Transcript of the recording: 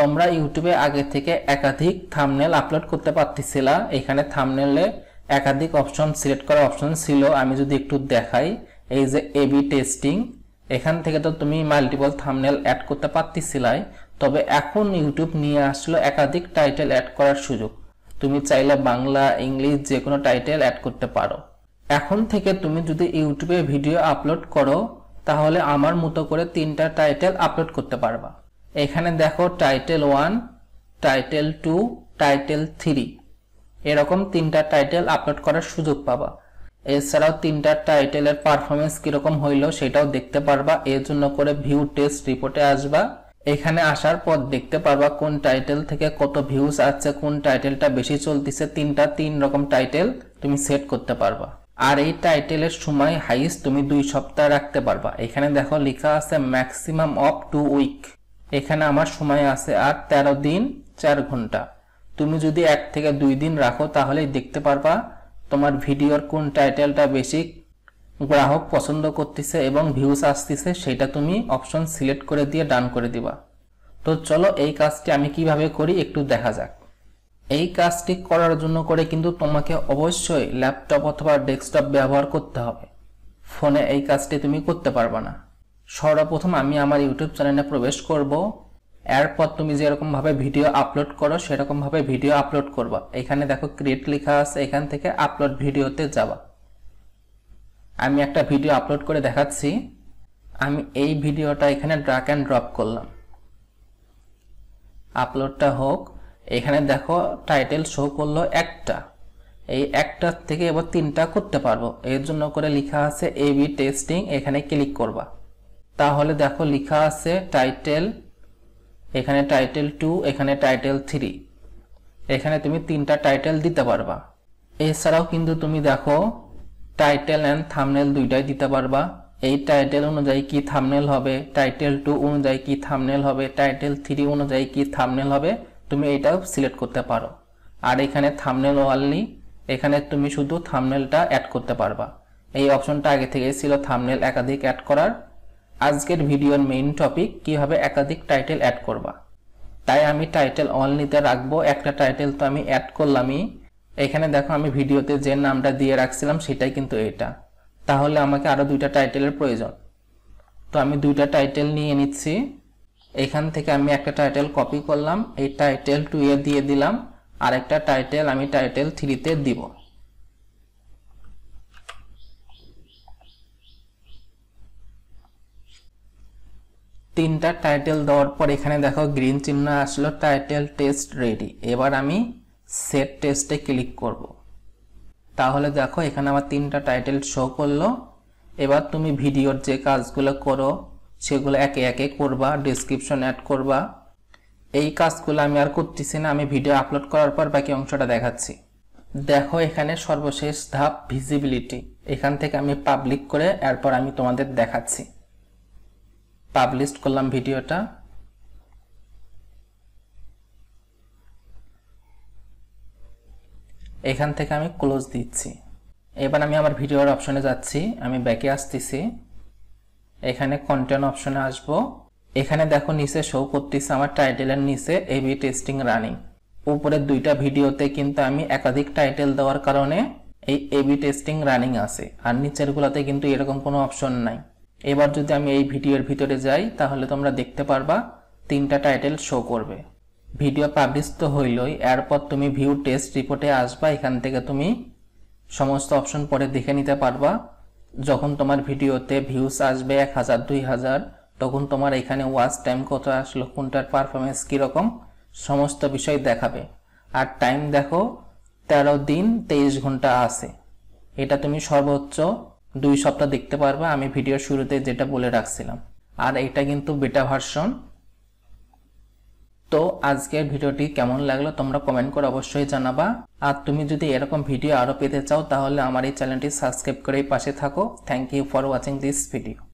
তোমরা ইউটিউবে আগে থেকে একাধিক থাম্বনেল আপলোড করতে পারতেছিলা। এখানে থাম্বনেলে একাধিক অপশন সিলেক্ট করার অপশন ছিল। আমি যদি একটু দেখাই, এই যে এবি টেস্টিং, এখান থেকে তো তুমি মাল্টিপল থাম্বনেল অ্যাড করতে পারতেছিলাই। তবে এখন ইউটিউব নিয়ে আসলো একাধিক টাইটেল অ্যাড করার সুযোগ। তুমি চাইলে বাংলা, ইংলিশ যে কোনো টাইটেল অ্যাড করতে পারো। এখন থেকে তুমি যদি ইউটিউবে ভিডিও আপলোড করো তাহলে আমার মতো করে 3টা টাইটেল আপলোড করতে পারবা। এখানে দেখো টাইটেল 1, টাইটেল 2, টাইটেল 3, এরকম 3টা টাইটেল আপলোড করার সুযোগ পাবা। এছাড়াও 3টা টাইটেলের পারফরমেন্স কিরকম হইলো সেটাও দেখতে পারবা। এর জন্য করে ভিউ টেস্ট রিপোর্টে আসবা। এখানে আসার পর দেখতে পারবা কোন টাইটেল থেকে কত ভিউজ আসছে, কোন টাইটেলটা বেশি চলতেছে। 3 রকম টাইটেল তুমি সেট করতে পারবা। আর এই টাইটেলের সময় হাইস্ট তুমি 2 সপ্তাহ রাখতে পারবা। এখানে দেখো লেখা আছে ম্যাক্সিমাম অফ 2 উইক। এখানে আমার সময় আছে আর 13 দিন 4 ঘন্টা। তুমি যদি 1 থেকে 2 দিন রাখো তাহলেই দেখতে পারবা তোমার ভিডিওর কোন টাইটেলটা বেশি গ্রাহক পছন্দ করতেছে এবং ভিউজ আসতেছে, সেটা তুমি অপশন সিলেক্ট করে দিয়ে ডান করে দিবা। তো চলো এই কাজটি আমি কিভাবে করি একটু দেখা যাক। এই কাজটি করার জন্য করে কিন্তু তোমাকে অবশ্যই ল্যাপটপ অথবা ডেস্কটপ ব্যবহার করতে হবে। ফোনে এই কাজটি তুমি করতে পারবা না। সর্বপ্রথম আমি আমার ইউটিউব চ্যানেলে প্রবেশ করব। এরপর তুমি যেরকম ভাবে ভিডিও আপলোড করো সেরকম ভাবে ভিডিও আপলোড করবা। এখানে দেখো ক্রিয়েট লেখা আছে, এখান থেকে আপলোড ভিডিওতে যাবা। আমি একটা ভিডিও আপলোড করে দেখাচ্ছি। আমি এই ভিডিওটা এখানে ড্র্যাগ এন্ড ড্রপ করলাম, আপলোডটা হোক। এখানে দেখো টাইটেল শো করলো একটা, এই একটার থেকে এবার 3টা করতে পারবো। এর জন্য করে লেখা আছে এবি টেস্টিং, এখানে ক্লিক করবা। তাহলে দেখো লেখা আছে টাইটেল, এখানে টাইটেল 2, এখানে টাইটেল 3, এখানে তুমি 3টা টাইটেল দিতে পারবা। এছাড়াও কিন্তু তুমি দেখো টাইটেল এন্ড থাম্বনেল 2টাই দিতে পারবা। এই টাইটেল অনুযায়ী কি থাম্বনেল হবে, টাইটেল 2 অনুযায়ী কি থাম্বনেল হবে, টাইটেল 3 অনুযায়ী কি থাম্বনেল হবে, তুমি এটাও সিলেক্ট করতে পারো। আর এখানে থাম্বনেল অনলি, এখানে তুমি শুধু থাম্বনেলটা অ্যাড করতে পারবা। এই অপশনটা আগে থেকেই ছিল থাম্বনেল একাধিক অ্যাড করার। আজকের ভিডিওর মেইন টপিক কিভাবে একাধিক টাইটেল অ্যাড করবা। তাই আমি টাইটেল অনলিতে রাখবো। একটা টাইটেল তো আমি অ্যাড করলামই। এখানে দেখো আমি ভিডিওতে যে নামটা দিয়ে রাখছিলাম সেটাই কিন্তু এটা। তাহলে আমাকে আরো 2টা টাইটেলের প্রয়োজন। তো আমি 2টা টাইটেল নিয়ে নিচ্ছি। এখান থেকে আমি একটা টাইটেল কপি করলাম, এই টাইটেল 2 এ দিয়ে দিলাম। আর একটা টাইটেল আমি টাইটেল 3 তে দিব। তিনটা টাইটেল দেওয়ার পর এখানে দেখো গ্রিন চিহ্ন আসলো, টাইটেল টেস্ট রেডি। এবার আমি সেট টেস্টে ক্লিক করব। তাহলে দেখো এখানে আমার 3টা টাইটেল শো করলো। এবার তুমি ভিডিওর যে কাজগুলো করো সেগুলো একে একে করবা, ডেসক্রিপশন অ্যাড করবা। এই কাজগুলো আমি আর করতেছি না, আমি ভিডিও আপলোড করার পর বাকি অংশটা দেখাচ্ছি। দেখো এখানে সর্বশেষ ধাপ ভিজিবিলিটি। এখান থেকে আমি পাবলিক করে এরপর আমি তোমাদের দেখাচ্ছি। পাবলিশ করলাম ভিডিওটা। এখান থেকে আমি ক্লোজ দিচ্ছি। এবার আমি আমার ভিডিওর অপশনে যাচ্ছি, আমি ব্যাকে আসতেছি। এখানে কন্টেন্ট অপশনে আসব। এখানে দেখো নিচে শো করতেছে আমার টাইটেলের নিচে এবি টেস্টিং রানিং। উপরের 2টা ভিডিওতে কিন্তু আমি একাধিক টাইটেল দেওয়ার কারণে এই এবি টেস্টিং রানিং আছে, আর নিচের গুলাতে কিন্তু এরকম কোনো অপশন নাই। এবার যদি আমি এই ভিডিওর ভিতরে যাই তাহলে তোমরা দেখতে পারবা 3টা টাইটেল শো করবে। ভিডিও পাবলিশ তো হইলই। এরপর তুমি ভিউ টেস্ট রিপোর্টে আসবা। এখান থেকে তুমি সমস্ত অপশন পরে দেখে নিতে পারবা। যখন তোমার ভিডিওতে ভিউজ আসবে 1000, 2000, তখন তোমার এখানে ওয়াচ টাইম কত আসলো, কোনটার পারফরমেন্স কিরকম, সমস্ত বিষয় দেখাবে। আর টাইম দেখো 13 দিন 23 ঘন্টা আছে। এটা তুমি সর্বোচ্চ 2 সপ্তাহ দেখতে পারবা, আমি ভিডিওর শুরুতে যেটা বলে রাখছিলাম। আর এটা কিন্তু বেটা ভার্সন। তো আজকের ভিডিওটি কেমন লাগলো তোমরা কমেন্ট করে অবশ্যই জানাবা। আর তুমি যদি এরকম ভিডিও আরো পেতে চাও তাহলে আমার এই চ্যানেলটি সাবস্ক্রাইব করে পাশে থাকো। Thank you for watching this video.